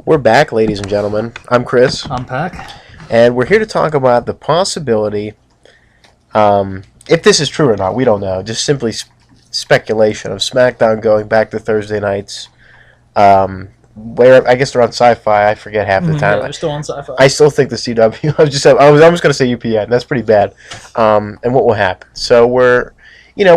We're back, ladies and gentlemen. I'm Chris, I'm Pack. and we're here to talk about the possibility, if this is true or not, we don't know, just simply speculation of Smackdown going back to Thursday nights. Where I guess they're on Sci-Fi. I forget half the time. Yeah, they're still on Sci-Fi. I still think the CW. I was almost going to say UPN. That's pretty bad. And what will happen? So we're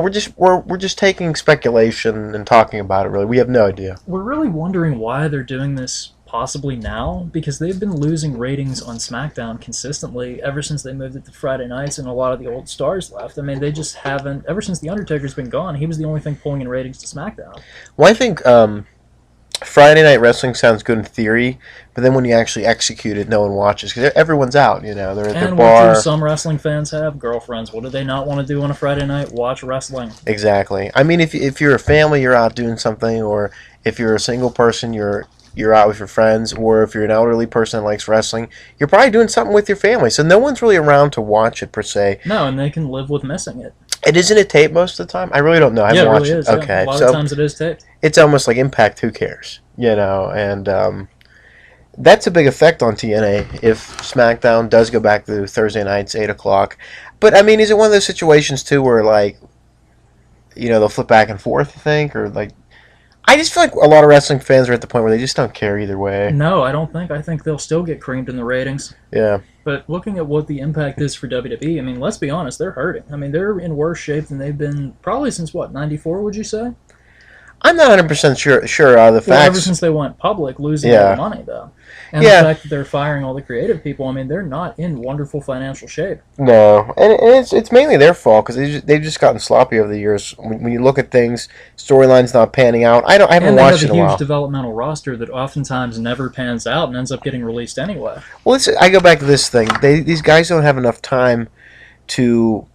just taking speculation and talking about it. Really, we have no idea. We're really wondering why they're doing this possibly now, because they've been losing ratings on SmackDown consistently ever since they moved it to Friday nights and a lot of the old stars left. I mean, they just haven't. Ever since The Undertaker's been gone, he was the only thing pulling in ratings to SmackDown. Well, I think Friday Night Wrestling sounds good in theory, but then when you actually execute it, no one watches because everyone's out. They're at their And bar. what do some wrestling fans have? Girlfriends. What do they not want to do on a Friday night? Watch wrestling. Exactly. I mean, if you're a family, you're out doing something, or if you're a single person, you're out with your friends, or if you're an elderly person that likes wrestling, you're probably doing something with your family. So no one's really around to watch it per se. No, and they can live with missing it. And isn't it taped most of the time? I really don't know. I Yeah, haven't it watched really is. Okay, Yeah. A lot so of times it is taped. it's almost like Impact. Who cares? And that's a big effect on TNA if SmackDown does go back to Thursday nights, 8 o'clock. But, I mean, is it one of those situations, too, where, they'll flip back and forth, I think? Or, I just feel like a lot of wrestling fans are at the point where they just don't care either way. No, I don't think. I think they'll still get creamed in the ratings. Yeah. But looking at what the impact is for WWE, I mean, let's be honest, they're hurting. I mean, they're in worse shape than they've been probably since, 94, would you say? I'm not 100% sure of the facts. Well, ever since they went public, losing all the money, though. And the fact that they're firing all the creative people, I mean, they're not in wonderful financial shape. No, and it's mainly their fault because they've just gotten sloppy over the years. When you look at things, storylines not panning out. I haven't watched it in a while. And they have a huge developmental roster that oftentimes never pans out and ends up getting released anyway. Well, I go back to this thing. These guys don't have enough time to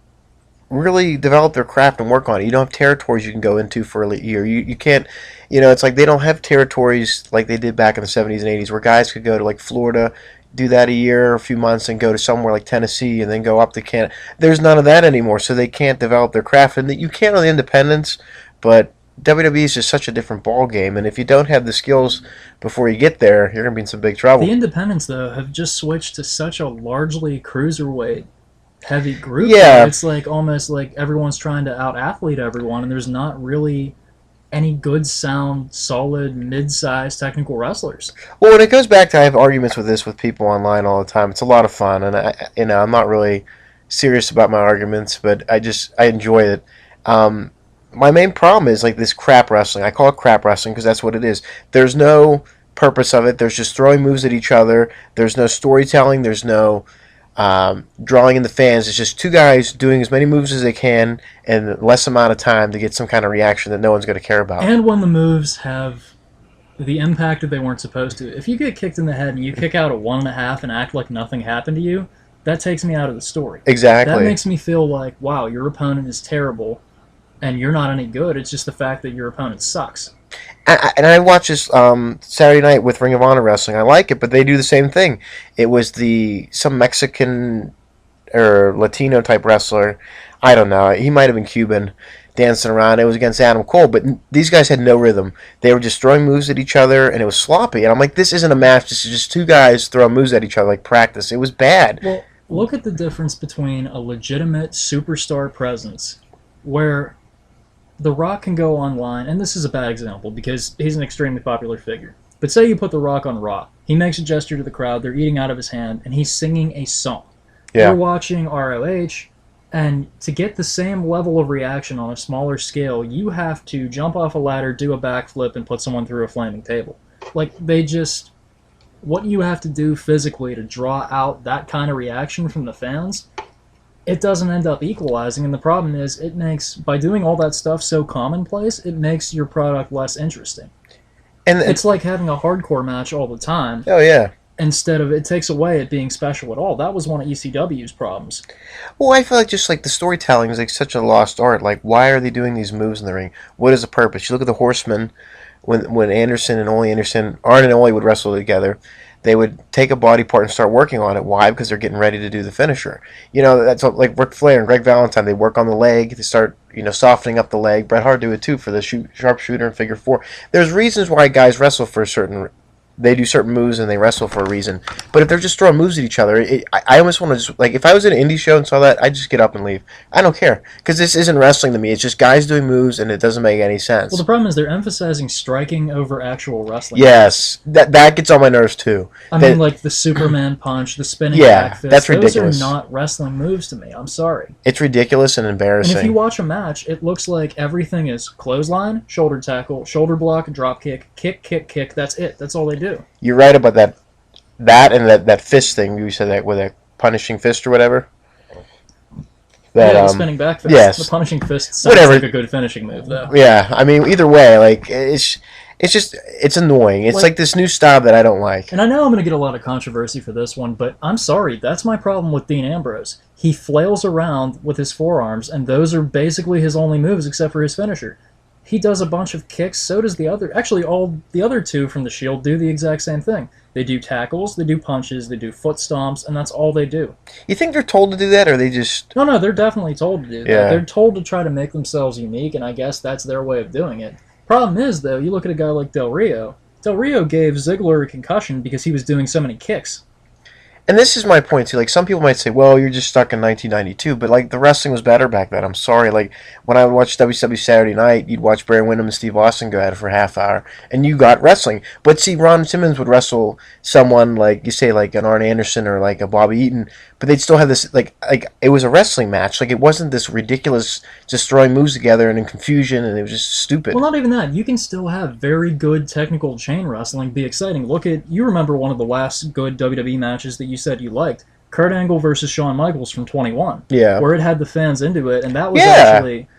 really develop their craft and work on it. You don't have territories you can go into for a year. You can't, it's like they don't have territories like they did back in the 70s and 80s where guys could go to Florida, do that a year, a few months, and go to somewhere like Tennessee and then go up to Canada. There's none of that anymore, so they can't develop their craft. And you can on the independents, but WWE is just such a different ball game, and if you don't have the skills before you get there, you're going to be in some big trouble. The independents, though, have just switched to such a largely cruiserweight heavy group. Yeah. It's almost like everyone's trying to out-athlete everyone, and there's not really any good, sound, solid, mid-sized technical wrestlers. Well, when it goes back to, I have arguments with this with people online all the time. It's a lot of fun, and I'm not really serious about my arguments, but I enjoy it. My main problem is this crap wrestling. I call it crap wrestling because that's what it is. There's no purpose of it. There's just throwing moves at each other. There's no storytelling. There's no drawing in the fans. It's just two guys doing as many moves as they can in less amount of time to get some kind of reaction that no one's going to care about. And when the moves have the impact that they weren't supposed to. If you get kicked in the head and you kick out a 1.5 and act like nothing happened to you, that takes me out of the story. Exactly. That makes me feel like, wow, your opponent is terrible and you're not any good. It's just the fact that your opponent sucks. And I watch this Saturday night with Ring of Honor Wrestling. I like it, but they do the same thing. It was some Mexican or Latino type wrestler. I don't know. He might have been Cuban, dancing around. It was against Adam Cole, but these guys had no rhythm. They were just throwing moves at each other, and it was sloppy. And I'm like, this isn't a match. This is just two guys throwing moves at each other like practice. It was bad. Well, look at the difference between a legitimate superstar presence where The Rock can go online, and this is a bad example because he's an extremely popular figure. But say you put The Rock on Raw. He makes a gesture to the crowd, they're eating out of his hand, and he's singing a song. Yeah. You're watching ROH, and to get the same level of reaction on a smaller scale, you have to jump off a ladder, do a backflip, and put someone through a flaming table. What you have to do physically to draw out that kind of reaction from the fans, it doesn't end up equalizing, and the problem is by doing all that stuff so commonplace, it makes your product less interesting. And it's like having a hardcore match all the time. Oh, yeah. Instead of, it takes away it being special at all. That was one of ECW's problems. Well, I feel like just the storytelling is such a lost art. Why are they doing these moves in the ring? What is the purpose? You look at the Horsemen, when Anderson and Ole Anderson, Arn and Ole would wrestle together, they would take a body part and start working on it. Why? Because they're getting ready to do the finisher. That's like Ric Flair and Greg Valentine. They work on the leg. They start, softening up the leg. Bret Hart do it too for the sharpshooter and figure four. There's reasons why guys wrestle for a certain they do certain moves and they wrestle for a reason. But if they're just throwing moves at each other, I almost want to just, like, if I was at an indie show and saw that, I'd just get up and leave. I don't care, because this isn't wrestling to me. It's just guys doing moves, and it doesn't make any sense. Well, the problem is they're emphasizing striking over actual wrestling. Yes, that gets on my nerves too. I mean, like the Superman punch, the spinning Yeah, back fist. that's ridiculous. Those are not wrestling moves to me. I'm sorry. It's ridiculous and embarrassing. And if you watch a match, it looks like everything is clothesline, shoulder tackle, shoulder block, drop kick, kick, kick, kick. That's it. That's all they do. You're right about that. That and that fist thing. You said that with a punishing fist or whatever. That, the spinning back fist. Yes. The punishing fist sounds Whatever. like a good finishing move, though. Yeah, I mean, either way, like, it's just, it's annoying. It's like this new style that I don't like. And I know I'm going to get a lot of controversy for this one, but I'm sorry. That's my problem with Dean Ambrose. He flails around with his forearms, and those are basically his only moves except for his finisher. He does a bunch of kicks, so does the other. Actually, all the other two from the Shield do the exact same thing. They do tackles, they do punches, they do foot stomps, and that's all they do. You think they're told to do that, or they just... No, they're definitely told to do that. Yeah. They're told to try to make themselves unique, and I guess that's their way of doing it. Problem is, though, you look at a guy like Del Rio. Del Rio gave Ziggler a concussion because he was doing so many kicks. And this is my point, too. Like, some people might say, well, you're just stuck in 1992. But, like, the wrestling was better back then. I'm sorry. Like, when I watched WCW Saturday Night, you'd watch Baron Windham and Steve Austin go at it for a half hour. And you got wrestling. But, see, Ron Simmons would wrestle someone, like, you say, like an Arn Anderson or, like, a Bobby Eaton. But they'd still have this, like it was a wrestling match. Like, it wasn't this ridiculous just throwing moves together and in confusion. And it was just stupid. Well, not even that. You can still have very good technical chain wrestling be exciting. Look at, you remember one of the last good WWE matches that you said you liked. Kurt Angle versus Shawn Michaels from 21. Yeah. Where it had the fans into it, and that was actually...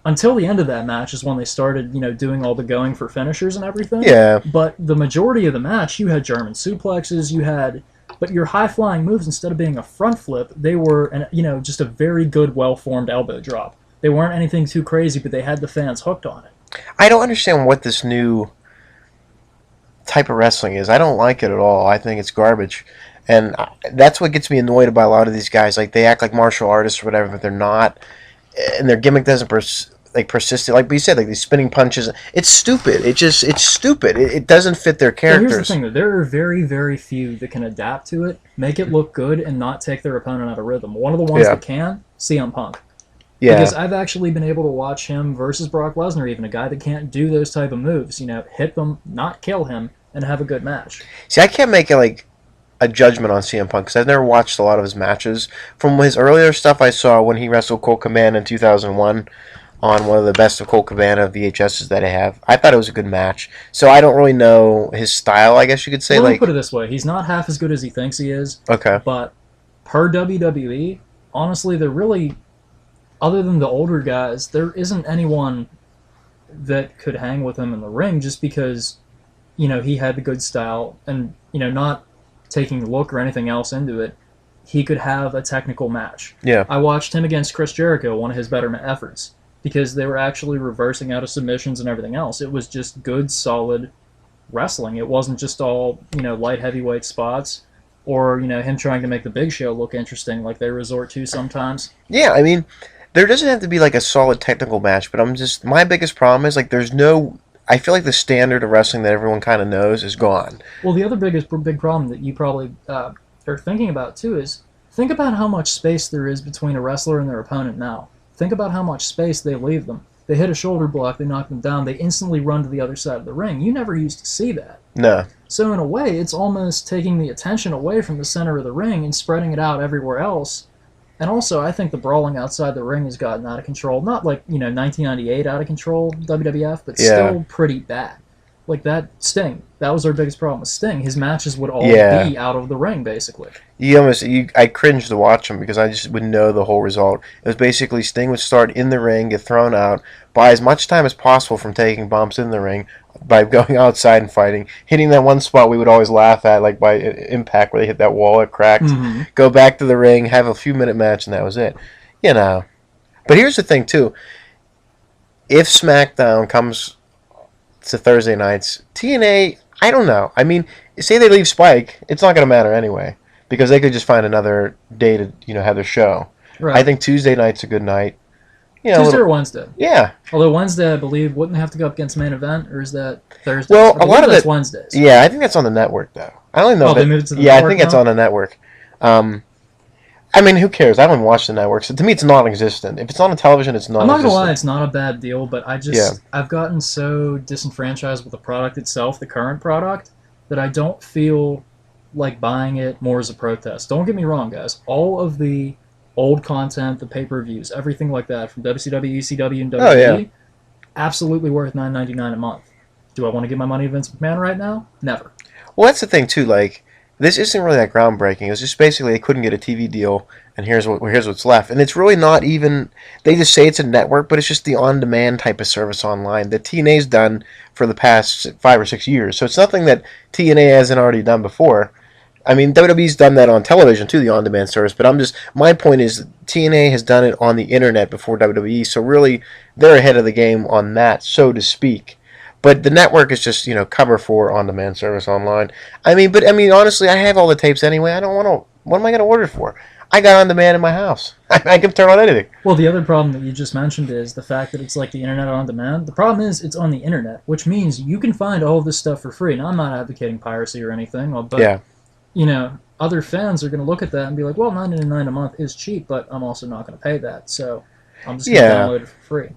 Until the end of that match is when they started, doing all the going for finishers and everything. Yeah. But the majority of the match, you had German suplexes, you had... But your high-flying moves, instead of being a front flip, they were, just a very good, well-formed elbow drop. They weren't anything too crazy, but they had the fans hooked on it. I don't understand what this new type of wrestling is. I don't like it at all. I think it's garbage. And that's what gets me annoyed about a lot of these guys. Like, they act like martial artists or whatever, but they're not. And their gimmick doesn't persist. Like you said, like these spinning punches. It's stupid. It's stupid. It doesn't fit their characters. Well, here's the thing, though. There are very, very few that can adapt to it, make it look good, and not take their opponent out of rhythm. One of the ones that can, CM Punk. Yeah. Because I've actually been able to watch him versus Brock Lesnar, even a guy that can't do those type of moves. Hit them, not kill him, and have a good match. See, I can't make a judgment on CM Punk because I've never watched a lot of his matches. From his earlier stuff I saw when he wrestled Colt Cabana in 2001 on one of the best of Colt Cabana VHSs that I have, I thought it was a good match. So I don't really know his style, I guess you could say. Let me put it this way. He's not half as good as he thinks he is. Okay. But per WWE, honestly, they're really... Other than the older guys, there isn't anyone that could hang with him in the ring just because, he had the good style and, not taking look or anything else into it, he could have a technical match. Yeah. I watched him against Chris Jericho, one of his better efforts, because they were actually reversing out of submissions and everything else. It was just good, solid wrestling. It wasn't just all, light heavyweight spots or, him trying to make the Big Show look interesting like they resort to sometimes. Yeah, I mean... There doesn't have to be like a solid technical match, but my biggest problem is like there's no. I feel like the standard of wrestling that everyone kind of knows is gone. Well, the other big problem that you probably are thinking about too is think about how much space there is between a wrestler and their opponent now. Think about how much space they leave them. They hit a shoulder block, they knock them down, they instantly run to the other side of the ring. You never used to see that. No. So in a way, it's almost taking the attention away from the center of the ring and spreading it out everywhere else. And also, I think the brawling outside the ring has gotten out of control. Not like, 1998 out of control, WWF, but still pretty bad. Like that Sting, that was our biggest problem with Sting. His matches would all be out of the ring, basically. I cringed to watch him because I just would know the whole result. It was basically Sting would start in the ring, get thrown out, buy as much time as possible from taking bumps in the ring, by going outside and fighting, hitting that one spot we would always laugh at, like by Impact where they hit that wall, it cracked, go back to the ring, have a few-minute match, and that was it. But here's the thing, too. If Smackdown comes to Thursday nights, TNA, I don't know. I mean, say they leave Spike, it's not going to matter anyway, because they could just find another day to, have their show. Right. I think Tuesday night's a good night. you know, Tuesday or Wednesday. yeah. Although Wednesday, I believe, wouldn't have to go up against main event, or is that Thursday? Well, I a lot believe of that's it. Wednesdays. Yeah, I think that's on the network though. I don't know. Oh, If they it, moved it to the yeah, I network think it's now? on the network. Um, I mean, who cares? I don't watch the network. So to me, it's non-existent. If it's on a television, it's I'm not gonna lie, non-existent. it's not a bad deal, but Yeah. I've gotten so disenfranchised with the product itself, the current product, that I don't feel like buying it more as a protest. Don't get me wrong, guys. All of the old content, the pay-per-views, everything like that from WCW, ECW, and Oh yeah. WWE, absolutely worth $9.99 a month. Do I want to give my money to Vince McMahon right now? Never. Well, that's the thing too. Like, this isn't really that groundbreaking. It was just basically they couldn't get a TV deal, and here's what's left. And it's really not even. They just say it's a network, but it's just the on-demand type of service online that TNA's done for the past 5 or 6 years. So it's nothing that TNA hasn't already done before. I mean, WWE's done that on television too, the on-demand service. But my point is, TNA has done it on the internet before WWE. So really, they're ahead of the game on that, so to speak. But the network is just cover for on-demand service online. I mean, honestly, I have all the tapes anyway. I don't want to. What am I going to order for? I got on-demand in my house. I can turn on anything. Well, the other problem that you just mentioned is the fact that it's like the internet on demand. The problem is it's on the internet, which means you can find all of this stuff for free. Now, I'm not advocating piracy or anything, but Yeah. other fans are going to look at that and be like, well, $9.99 a month is cheap, but I'm also not going to pay that, so I'm just going to Yeah. download it for free.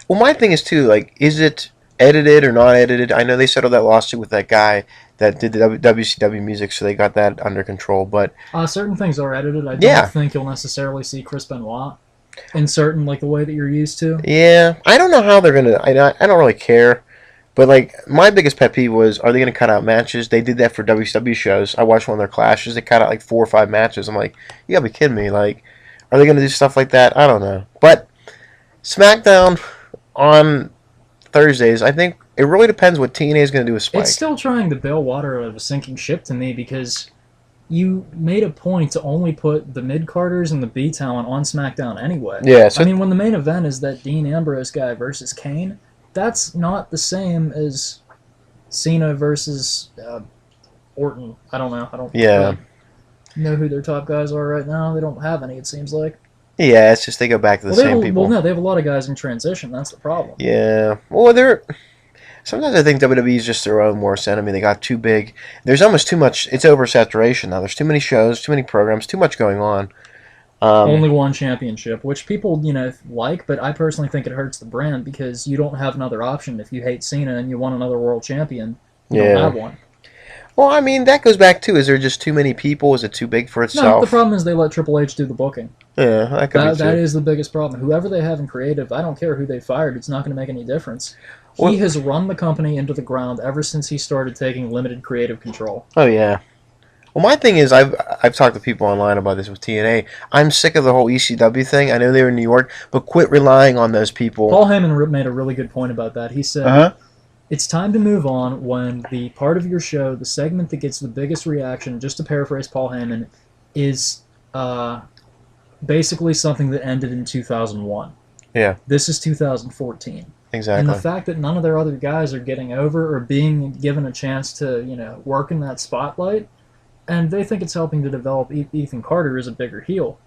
Well, my thing is too, like, is it edited or not edited? I know they settled that lawsuit with that guy that did the WCW music, so they got that under control. But Certain things are edited. I don't Yeah. think you'll necessarily see Chris Benoit in certain, like the way that you're used to. yeah, I don't know how they're gonna. I don't really care. But like, my biggest pet peeve was, are they gonna cut out matches? They did that for WCW shows. I watched one of their clashes. They cut out like 4 or 5 matches. I'm like, you gotta be kidding me! Like, are they gonna do stuff like that? I don't know. But Smackdown on Thursdays, I think it really depends what TNA is going to do with Spike. It's still trying to bail water out of a sinking ship to me because you made a point to only put the mid-carders and the B talent on SmackDown anyway. Yeah, so I mean, when the main event is that Dean Ambrose guy versus Kane, that's not the same as Cena versus Orton. I don't know. I don't really know who their top guys are right now. They don't have any, it seems like. Yeah, it's just they go back to the same people. Well, no, they have a lot of guys in transition. That's the problem. Yeah. Well, sometimes I think WWE is just their own worst enemy. They got too big. There's almost too much. It's oversaturation now. There's too many shows, too many programs, too much going on. Only one championship, which people, like, but I personally think it hurts the brand because you don't have another option. If you hate Cena and you want another world champion, you don't have one. Well, I mean, that goes back to, is there just too many people? Is it too big for itself? No, the problem is they let Triple H do the booking. Yeah, that could be too. That is the biggest problem. Whoever they have in creative, I don't care who they fired, it's not going to make any difference. He has run the company into the ground ever since he started taking limited creative control. Oh, yeah. Well, my thing is, I've talked to people online about this with TNA. I'm sick of the whole ECW thing. I know they were in New York, but quit relying on those people. Paul Heyman made a really good point about that. He said, it's time to move on when the part of your show, the segment that gets the biggest reaction, just to paraphrase Paul Heyman, is basically something that ended in 2001. Yeah. This is 2014. Exactly. And the fact that none of their other guys are getting over or being given a chance to, work in that spotlight, and they think it's helping to develop Ethan Carter as a bigger heel.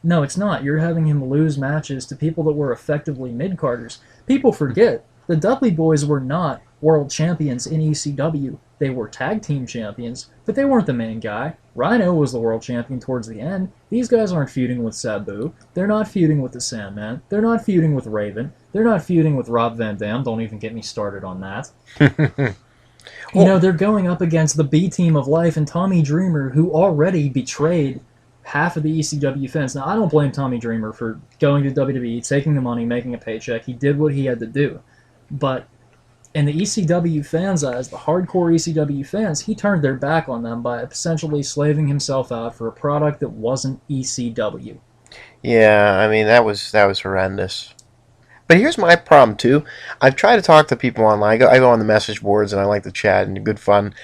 No, it's not. You're having him lose matches to people that were effectively mid-carders. People forget, the Dudley Boys were not world champions in ECW. They were tag team champions, but they weren't the main guy. Rhino was the world champion towards the end. These guys aren't feuding with Sabu. They're not feuding with the Sandman. They're not feuding with Raven. They're not feuding with Rob Van Dam. Don't even get me started on that. They're going up against the B team of life and Tommy Dreamer, who already betrayed half of the ECW fans. Now, I don't blame Tommy Dreamer for going to WWE, taking the money, making a paycheck. He did what he had to do. But in the ECW fans' eyes, the hardcore ECW fans, he turned their back on them by essentially slaving himself out for a product that wasn't ECW. Yeah, I mean, that was horrendous. But here's my problem, too. I've tried to talk to people online. I go on the message boards, and I like to chat, and good fun.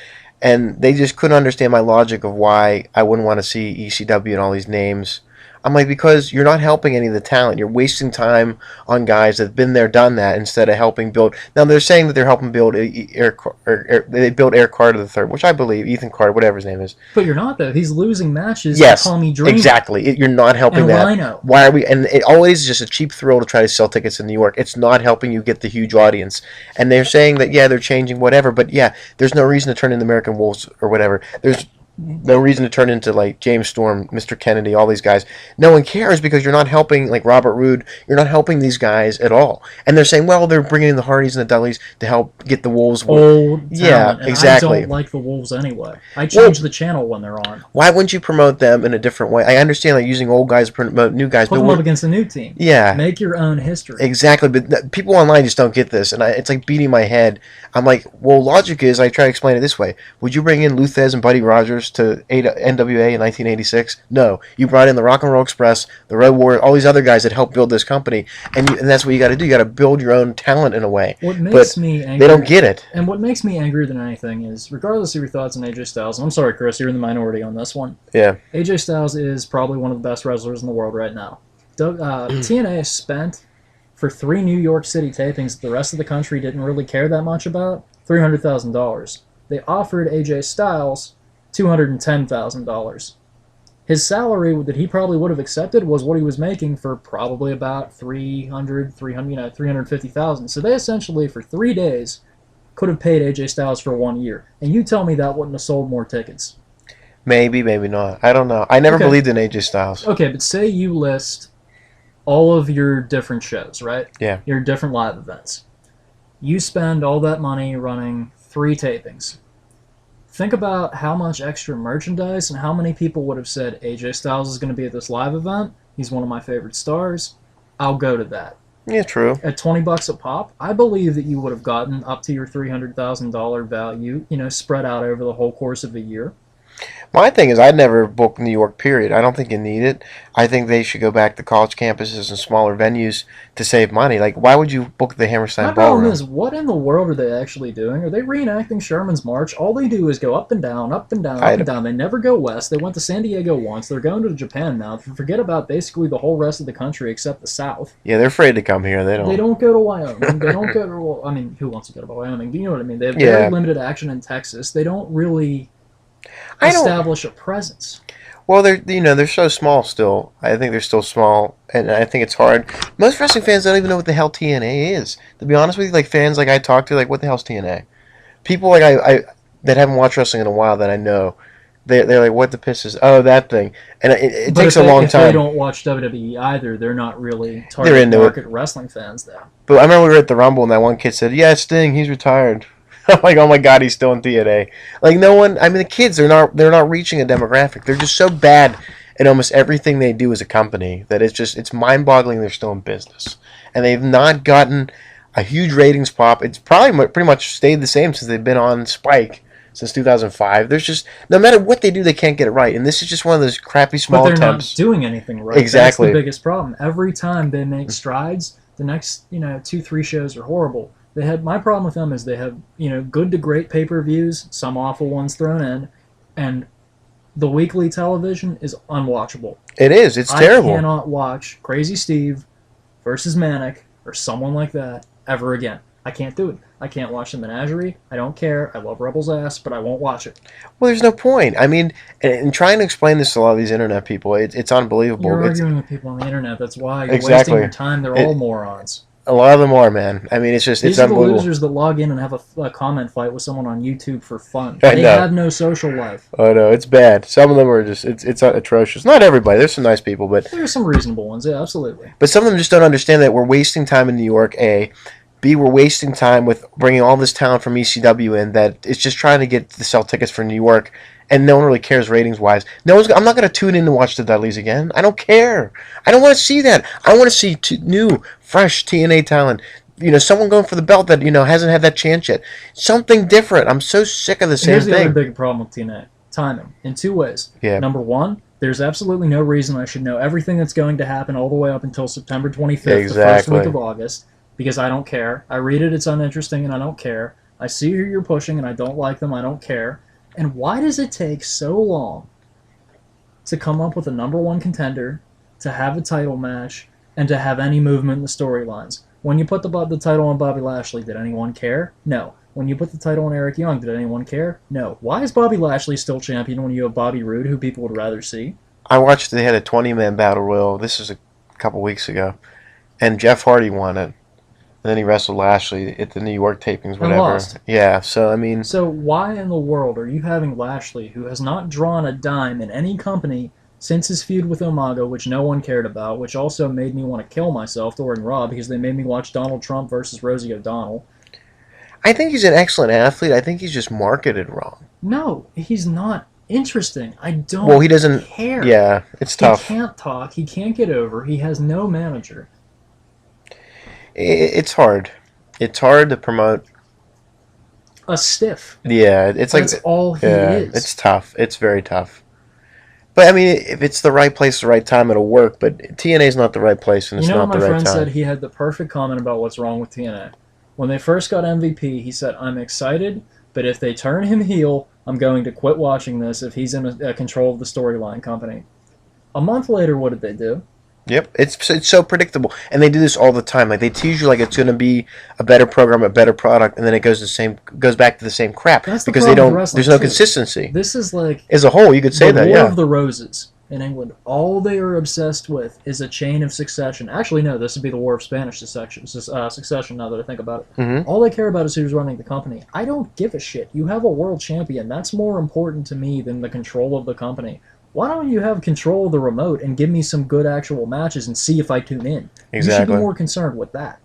And they just couldn't understand my logic of why I wouldn't want to see ECW and all these names I'm like, because you're not helping any of the talent. You're wasting time on guys that have been there, done that, instead of helping build. Now they're saying that they're helping build they built Eric Carter the third, which I believe, Ethan Carter, whatever his name is. But you're not though. He's losing matches Yes, to Tommy Dreamer. exactly. You're not helping and that. Rhino. Why are we? And it always is just a cheap thrill to try to sell tickets in New York. It's not helping you get the huge audience. And they're saying that they're changing whatever, but there's no reason to turn into American Wolves or whatever. There's no reason to turn into like James Storm, Mr. Kennedy, all these guys. No one cares because you're not helping like Robert Roode. You're not helping these guys at all. And they're saying, well, they're bringing in the Hardys and the Dudleys to help get the Wolves. Old talent, and exactly. I don't like the Wolves anyway. I change the channel when they're on. Why wouldn't you promote them in a different way? I understand like using old guys to promote new guys. Put them up against a new team. Yeah. Make your own history. Exactly, but people online just don't get this, and it's like beating my head. I'm like, well, logic is, I try to explain it this way. Would you bring in Luthez and Buddy Rogers to NWA in 1986? No. You brought in the Rock and Roll Express, the Road Warrior, all these other guys that helped build this company, and that's what you got to do. You got to build your own talent in a way. What makes me angry, they don't get it. And what makes me angrier than anything is, regardless of your thoughts on AJ Styles, and I'm sorry, Chris, you're in the minority on this one. Yeah. AJ Styles is probably one of the best wrestlers in the world right now. TNA has spent, for 3 New York City tapings that the rest of the country didn't really care that much about, $300,000. They offered AJ Styles $210,000. His salary that he probably would have accepted was what he was making for probably about $350,000. So they essentially, for 3 days, could have paid AJ Styles for 1 year. And you tell me that wouldn't have sold more tickets. Maybe, maybe not. I don't know. I never believed in AJ Styles. Okay, but say you list all of your different shows, right? Yeah. Your different live events. You spend all that money running 3 tapings. Think about how much extra merchandise and how many people would have said, AJ Styles is going to be at this live event. He's one of my favorite stars. I'll go to that. Yeah, true. At $20 a pop, I believe that you would have gotten up to your $300,000 value, spread out over the whole course of a year. My thing is, I'd never book New York, period. I don't think you need it. I think they should go back to college campuses and smaller venues to save money. Like, why would you book the Hammerstein Ballroom? My problem is, what in the world are they actually doing? Are they reenacting Sherman's March? All they do is go up and down, up and down, up and down. They never go west. They went to San Diego once. They're going to Japan now. Forget about basically the whole rest of the country except the South. Yeah, they're afraid to come here. They don't go to Wyoming. They don't go to... I mean, who wants to go to Wyoming? Do you know what I mean? They have very limited action in Texas. They don't really establish a presence. Well, they're so small still. I think they're still small, and I think it's hard. Most wrestling fans don't even know what the hell TNA is. To be honest with you, like fans like I talk to, like, what the hell's TNA? People like I that haven't watched wrestling in a while that I know, they're like, what the piss is? Oh, that thing. And it takes a long time. If they don't watch WWE either, they're not really target market wrestling fans though. But I remember we were at the Rumble, and that one kid said, "Yeah, Sting, he's retired." I'm like, oh my god, he's still in TNA. Like, no one. I mean, the kids, they're not reaching a demographic. They're just so bad in almost everything they do as a company that it's mind-boggling they're still in business, and they've not gotten a huge ratings pop. It's probably pretty much stayed the same since they've been on Spike since 2005. There's just, no matter what they do, they can't get it right, and this is just one of those crappy small attempts. But they're not doing anything right. Exactly. That's the biggest problem. Every time they make strides, the next 2-3 shows are horrible. My problem with them is they have, good to great pay-per-views, some awful ones thrown in, and the weekly television is unwatchable. It is. It's terrible. I cannot watch Crazy Steve versus Manic or someone like that ever again. I can't do it. I can't watch the Menagerie. I don't care. I love Rebel's ass, but I won't watch it. Well, there's no point. I mean, and trying to explain this to a lot of these internet people, it's unbelievable. You're arguing with people on the internet. That's why. You're wasting your time. They're all morons. A lot of them are, man. I mean, it's just, These it's unbelievable. These are the losers that log in and have a comment fight with someone on YouTube for fun. They have no social life. Oh, no, it's bad. Some of them are just, it's atrocious. Not everybody. There's some nice people, but... There's some reasonable ones, yeah, absolutely. But some of them just don't understand that we're wasting time in New York, A. B, we're wasting time with bringing all this talent from ECW in that it's just trying to sell tickets for New York, and no one really cares ratings-wise. I'm not going to tune in to watch the Dudleys again. I don't care. I don't want to see that. I want to see new, fresh TNA talent. Someone going for the belt that, hasn't had that chance yet. Something different. I'm so sick of the same thing. Here's the other big problem with TNA. Timing. In 2 ways. Yeah. Number 1, there's absolutely no reason I should know everything that's going to happen all the way up until September 25th, the first week of August, because I don't care. I read it, it's uninteresting, and I don't care. I see who you're pushing, and I don't like them, I don't care. And why does it take so long to come up with a number 1 contender to have a title match and to have any movement in the storylines. When you put the title on Bobby Lashley, did anyone care? No. When you put the title on Eric Young, did anyone care? No. Why is Bobby Lashley still champion when you have Bobby Roode, who people would rather see? I watched they had a 20-man battle royal. This was a couple weeks ago, and Jeff Hardy won it. And then he wrestled Lashley at the New York tapings, whatever. lost. Yeah, so I mean, So why in the world are you having Lashley, who has not drawn a dime in any company since his feud with Umaga, which no one cared about, which also made me want to kill myself during Raw because they made me watch Donald Trump versus Rosie O'Donnell. I think he's an excellent athlete. I think he's just marketed wrong. No, he's not interesting. I don't Well, he doesn't care. Yeah, it's tough. He can't talk. He can't get over. He has no manager. It's hard. It's hard to promote. A stiff. Yeah, it's That's like all he yeah, is. it's tough. It's very tough. But I mean, if it's the right place, the right time, it'll work. But TNA is not the right place, and it's You know not what my the right friend time. said? He had the perfect comment about what's wrong with TNA. When they first got MVP, he said, "I'm excited, but if they turn him heel, I'm going to quit watching this if he's in control of the storyline company." A month later, what did they do? Yep, it's so predictable, and they do this all the time. Like they tease you like it's going to be a better program, a better product, and then it goes back to the same crap That's the because problem they with don't. wrestling, There's no too. consistency This is like as a whole. You could say the that, War yeah. of the Roses in England. All they are obsessed with is a chain of succession. Actually, no, this would be the War of Spanish succession, now that I think about it. Mm-hmm. All they care about is who's running the company. I don't give a shit. You have a world champion. That's more important to me than the control of the company. Why don't you have control of the remote and give me some good actual matches and see if I tune in? You should Exactly. be more concerned with that.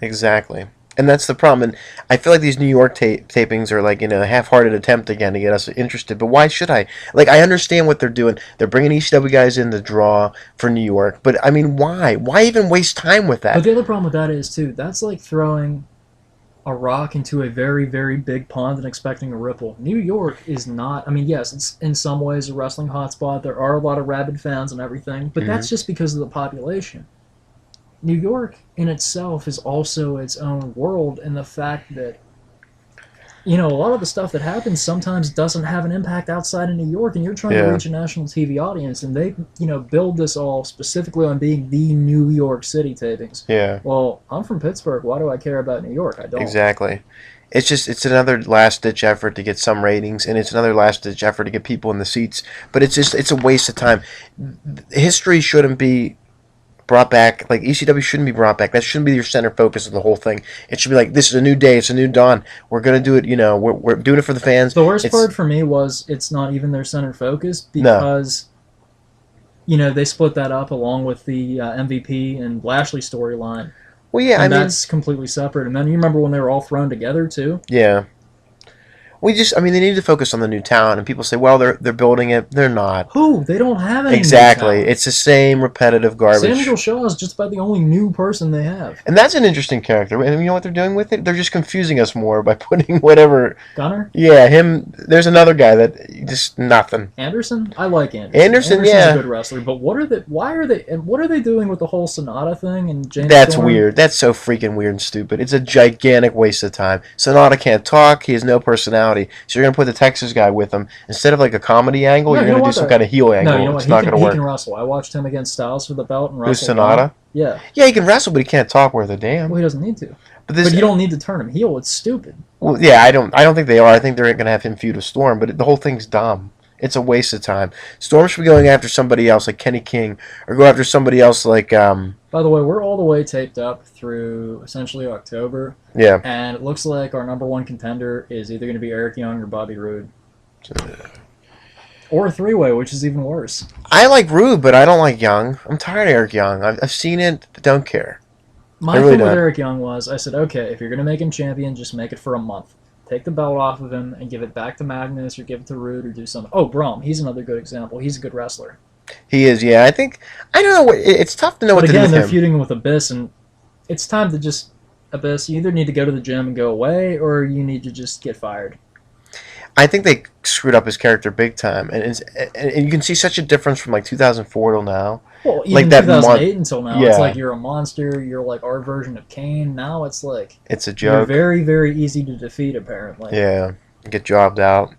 Exactly. And that's the problem. And I feel like these New York tapings are like, a half-hearted attempt again to get us interested. But why should I? Like, I understand what they're doing. They're bringing ECW guys in to draw for New York. But, I mean, why? Why even waste time with that? But the other problem with that is, too, that's like throwing a rock into a very, very big pond and expecting a ripple. New York is not... I mean, yes, it's in some ways a wrestling hotspot. There are a lot of rabid fans and everything. But that's just because of the population. New York in itself is also its own world, and the fact that a lot of the stuff that happens sometimes doesn't have an impact outside of New York, and you're trying to reach a national TV audience, and they build this all specifically on being the New York City tapings. Yeah. Well, I'm from Pittsburgh. Why do I care about New York? I don't. Exactly. It's another last-ditch effort to get some ratings, and it's another last-ditch effort to get people in the seats. But it's a waste of time. History shouldn't be brought back. Like, ECW shouldn't be brought back. That shouldn't be your center focus of the whole thing. It should be like, this is a new day, it's a new dawn. We're going to do it, we're doing it for the fans. The worst part for me was it's not even their center focus because, they split that up along with the MVP and Lashley storyline. Well, yeah, and that's completely separate. And then you remember when they were all thrown together, too? Yeah. They need to focus on the new talent, and people say, well, they're building it. They're not. Who? They don't have any Exactly. new talent. It's the same repetitive garbage. Samuel Shaw is just about the only new person they have. And that's an interesting character. And you know what they're doing with it? They're just confusing us more by putting whatever... Gunner? Yeah, him. There's another guy that just nothing. Anderson? I like Anderson. Anderson's a good wrestler, but what are they doing with the whole Sonata thing and James That's Storm? weird. That's so freaking weird and stupid. It's a gigantic waste of time. Sonata can't talk. He has no personality. So you're going to put the Texas guy with him. Instead of like a comedy angle, you're going to do some kind of heel angle. No, you know what? It's not going to work. He can wrestle. I watched him against Styles for the belt and Who's wrestle. Sonata? Yeah. Yeah, he can wrestle, but he can't talk worth a damn. Well, he doesn't need to. But you don't need to turn him heel. It's stupid. Well, yeah, I don't think they are. I think they're going to have him feud with Storm, but the whole thing's dumb. It's a waste of time. Storm should be going after somebody else like Kenny King, or go after somebody else like. By the way, we're all the way taped up through essentially October. Yeah. And it looks like our number one contender is either going to be Eric Young or Bobby Roode. Or a three-way, which is even worse. I like Rude, but I don't like Young. I'm tired of Eric Young. I've seen it. Don't care. My thing with Eric Young was, I said, okay, if you're going to make him champion, just make it for a month. Take the belt off of him and give it back to Magnus or give it to Rude or do something. Oh, Braum, he's another good example. He's a good wrestler. He is, yeah. I don't know. It's tough to know what to do with him. But again, they're feuding with Abyss, and it's time to just, Abyss, you either need to go to the gym and go away, or you need to just get fired. I think they screwed up his character big time, and you can see such a difference from like 2004 till now. Well, even like that 2008 until now, yeah. It's like you're a monster. You're like our version of Kane. Now it's like it's a joke. You're very, very easy to defeat, apparently. Yeah, get jobbed out.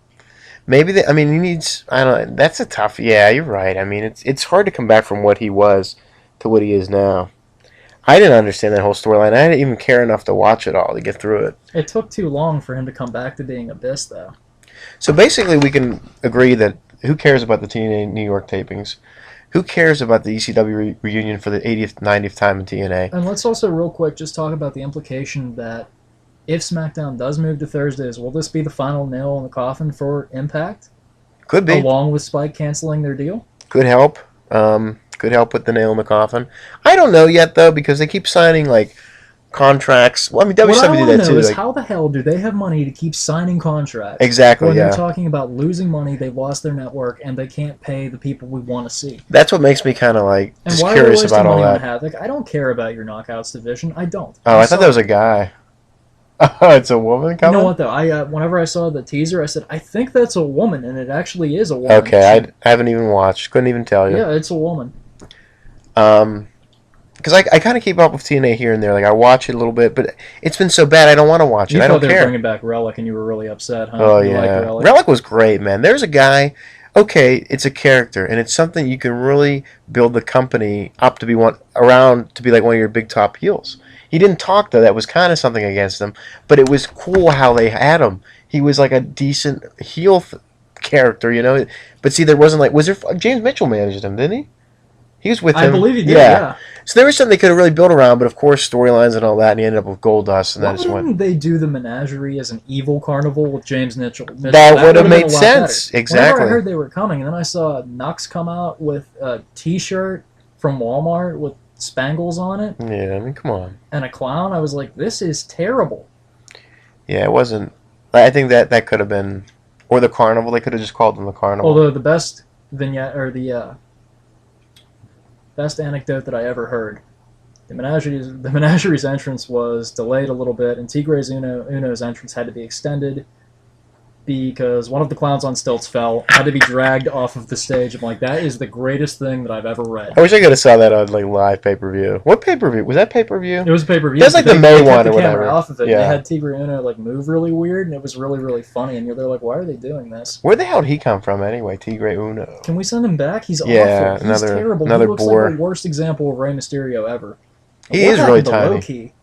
Maybe I mean, he needs. I don't know. That's a tough. Yeah, you're right. I mean, it's hard to come back from what he was to what he is now. I didn't understand that whole storyline. I didn't even care enough to watch it all to get through it. It took too long for him to come back to being Abyss, though. So basically, we can agree that who cares about the TNA New York tapings? Who cares about the ECW reunion for the 80th, 90th time in TNA? And let's also, real quick, just talk about the implication that if SmackDown does move to Thursdays, will this be the final nail in the coffin for Impact? Could be. Along with Spike canceling their deal? Could help. Could help with the nail in the coffin. I don't know yet, though, because they keep signing, like, contracts. Well, I mean, What I WCW want did to that know too. is Like, how the hell do they have money to keep signing contracts? exactly, when yeah. they're talking about losing money, they've lost their network, and they can't pay the people we want to see. That's what makes me kind of, like, And just why are they curious wasting about all money on that. Havoc? I don't care about your Knockouts division. I don't. Oh, I thought that was a guy. Oh, it's a woman You coming? know what though? Whenever I saw the teaser, I said, I think that's a woman, and it actually is a woman. Okay, I haven't even watched. Couldn't even tell you. Yeah, it's a woman. Because I kind of keep up with TNA here and there. Like, I watch it a little bit, but it's been so bad I don't want to watch it. You I thought don't they were care. bringing back Relic, and you were really upset, huh? Oh, You yeah. liked Relic? Relic was great, man. There's a guy, okay, it's a character, and it's something you can really build the company up to be around to be like one of your big top heels. He didn't talk, though. That was kind of something against him, but it was cool how they had him. He was like a decent heel character, you know? But see, there wasn't like, was there, James Mitchell managed him, didn't he? He was with him. I believe he did, yeah. So there was something they could have really built around, but of course storylines and all that, and he ended up with Goldust, and Why that just went. didn't they do the menagerie as an evil carnival with James Mitchell? That would have been made a lot sense. better. Exactly. Whenever I heard they were coming, and then I saw Nux come out with a T-shirt from Walmart with spangles on it Yeah, I mean, come on. and a clown, I was like, this is terrible. Yeah, it wasn't. I think that could have been, or the carnival. They could have just called them the carnival. Although the best vignette, or the best anecdote that I ever heard, the menagerie's entrance was delayed a little bit, and Tigre's Uno's entrance had to be extended because one of the clowns on stilts fell, had to be dragged off of the stage. I'm like, that is the greatest thing that I've ever read. I wish I could have saw that on like live pay-per-view. What pay-per-view was that? Pay-per-view? It was a pay-per-view. That's like the May they one kept or the camera whatever. off of it. Yeah. They had Tigre Uno like move really weird, and it was really, really funny. And they're like, why are they doing this? Where the hell did he come from anyway? Tigre Uno. Can we send him back? He's Yeah, awful. He's terrible. another He looks bore. like the worst example of Rey Mysterio ever. He What is really happened to tiny. Low-key?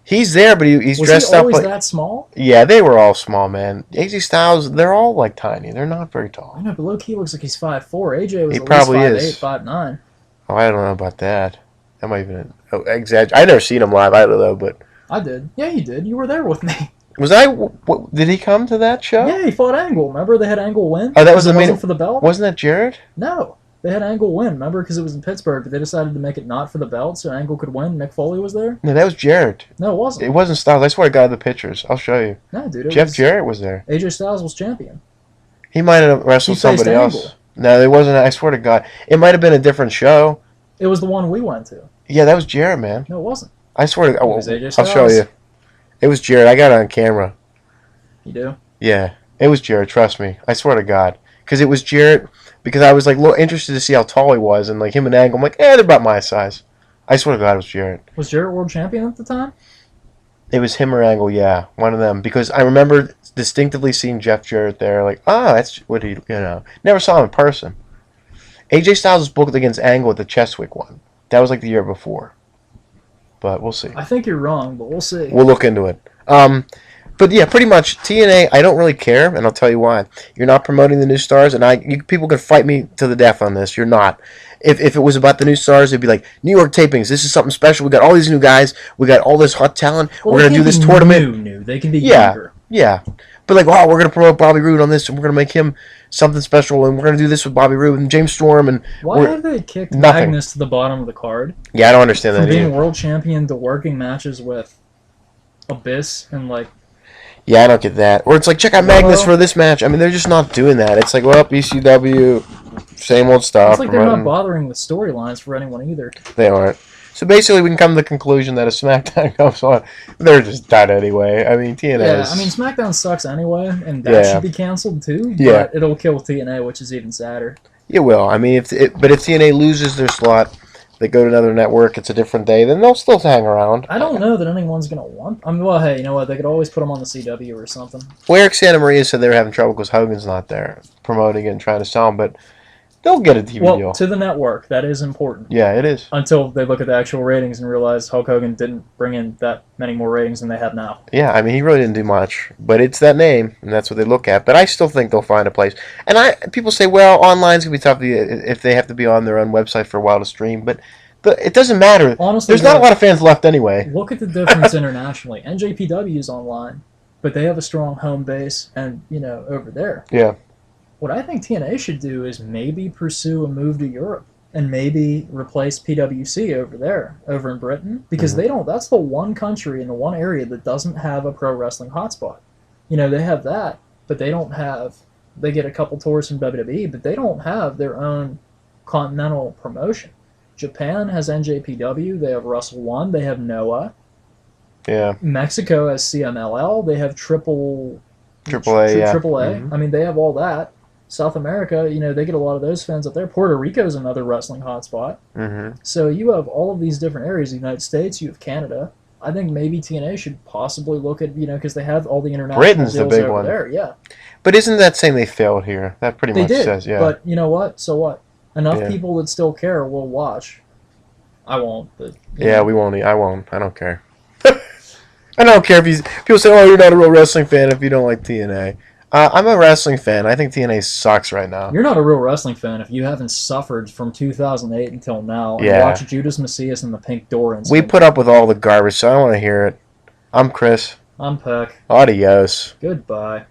He's there, but he's Was dressed he up always like. that small? Yeah, they were all small, man. AJ Styles, they're all like tiny. They're not very I tall. know, but Low-key looks like he's 5'4". AJ was He at probably least 5'8", is. 5'9". Oh, I don't know about that. That might even exaggerate. I never seen him live either, though. But I did. Yeah, you did. You were there with me. was I? Did he come to that show? Yeah, he fought Angle. Remember they had Angle win? Oh, that was Because it the main. wasn't for the belt? Wasn't that Jarrett? No. They had Angle win, remember? Because it was in Pittsburgh, but they decided to make it not for the belt, so Angle could win. Mick Foley was there? No, that was Jarrett. No, it wasn't. It wasn't Styles. I swear to God, the pictures. I'll show you. No, dude. Jeff Jarrett was there. AJ Styles was champion. He might have wrestled He faced somebody else. Angle. No, it wasn't. I swear to God, it might have been a different show. It was the one we went to. Yeah, that was Jarrett, man. No, it wasn't. I swear to God. It was AJ I'll show Styles. you. It was Jarrett. I got it on camera. You do? Yeah, it was Jarrett. Trust me. I swear to God, because it was Jarrett. Because I was like interested to see how tall he was, and like him and Angle, I'm like, they're about my size. I swear to God, it was Jarrett. Was Jarrett world champion at the time? It was him or Angle, yeah, one of them. Because I remember distinctively seeing Jeff Jarrett there, like, that's what he, never saw him in person. AJ Styles was booked against Angle at the Cheswick one. That was like the year before. But we'll see. I think you're wrong, but we'll see. We'll look into it. But yeah, pretty much TNA. I don't really care, and I'll tell you why. You're not promoting the new stars, and people can fight me to the death on this. You're not. If it was about the new stars, it'd be like New York tapings. This is something special. We got all these new guys. We got all this hot talent. Well, we're gonna do this tournament. New. They can be Yeah, younger. yeah. But like, we're gonna promote Bobby Roode on this, and we're gonna make him something special, and we're gonna do this with Bobby Roode and James Storm, and Why have they kicked nothing. Magnus to the bottom of the card? Yeah, I don't understand From that being either. world champion to working matches with Abyss and like. Yeah, I don't get that. Or it's like, check out Magnus for this match. I mean, they're just not doing that. It's like, well, ECW, same old stuff. It's like they're not bothering with storylines for anyone either. They aren't. So basically, we can come to the conclusion that if SmackDown comes on, they're just done anyway. I mean, TNA Yeah, is... I mean, SmackDown sucks anyway, and that Yeah. should be canceled too. Yeah. But it'll kill TNA, which is even sadder. It will. I mean, but if TNA loses their slot, they go to another network, it's a different day, then they'll still hang around. I don't know that anyone's going to want... I mean, well, hey, you know what? They could always put them on the CW or something. Well, Eric Santa Maria said they were having trouble because Hogan's not there promoting it and trying to sell them, but they'll get a TV deal. Well, to the network, that is important. Yeah, it is. Until they look at the actual ratings and realize Hulk Hogan didn't bring in that many more ratings than they have now. Yeah, I mean, he really didn't do much, but it's that name, and that's what they look at. But I still think they'll find a place. And people say, well, online's going to be tough if they have to be on their own website for a while to stream, but it doesn't matter. Honestly, there's not a lot of fans left anyway. Look at the difference internationally. NJPW is online, but they have a strong home base, and over there. Yeah. What I think TNA should do is maybe pursue a move to Europe and maybe replace PWC over in Britain, because they don't. That's the one country in the one area that doesn't have a pro wrestling hotspot. They have that, but they don't have. They get a couple tours from WWE, but they don't have their own continental promotion. Japan has NJPW. They have Wrestle One. They have Noah. Yeah. Mexico has CMLL. They have AAA. Yeah. AAA. I mean, they have all that. South America, they get a lot of those fans up there. Puerto Rico is another wrestling hotspot. So you have all of these different areas. The United States, you have Canada. I think maybe TNA should possibly look at, because they have all the international Britain's deals the big over one. there. Yeah. But isn't that saying they failed here? That pretty much says, yeah. But you know what? So what? Enough people that still care will watch. I won't, but... Yeah, we won't. I won't. I don't care. I don't care if people say, oh, you're not a real wrestling fan if you don't like TNA. I'm a wrestling fan. I think TNA sucks right now. You're not a real wrestling fan if you haven't suffered from 2008 until now and watch Judas Macias and the Pink Door. We put up with all the garbage, so I don't want to hear it. I'm Chris. I'm Peck. Adios. Goodbye.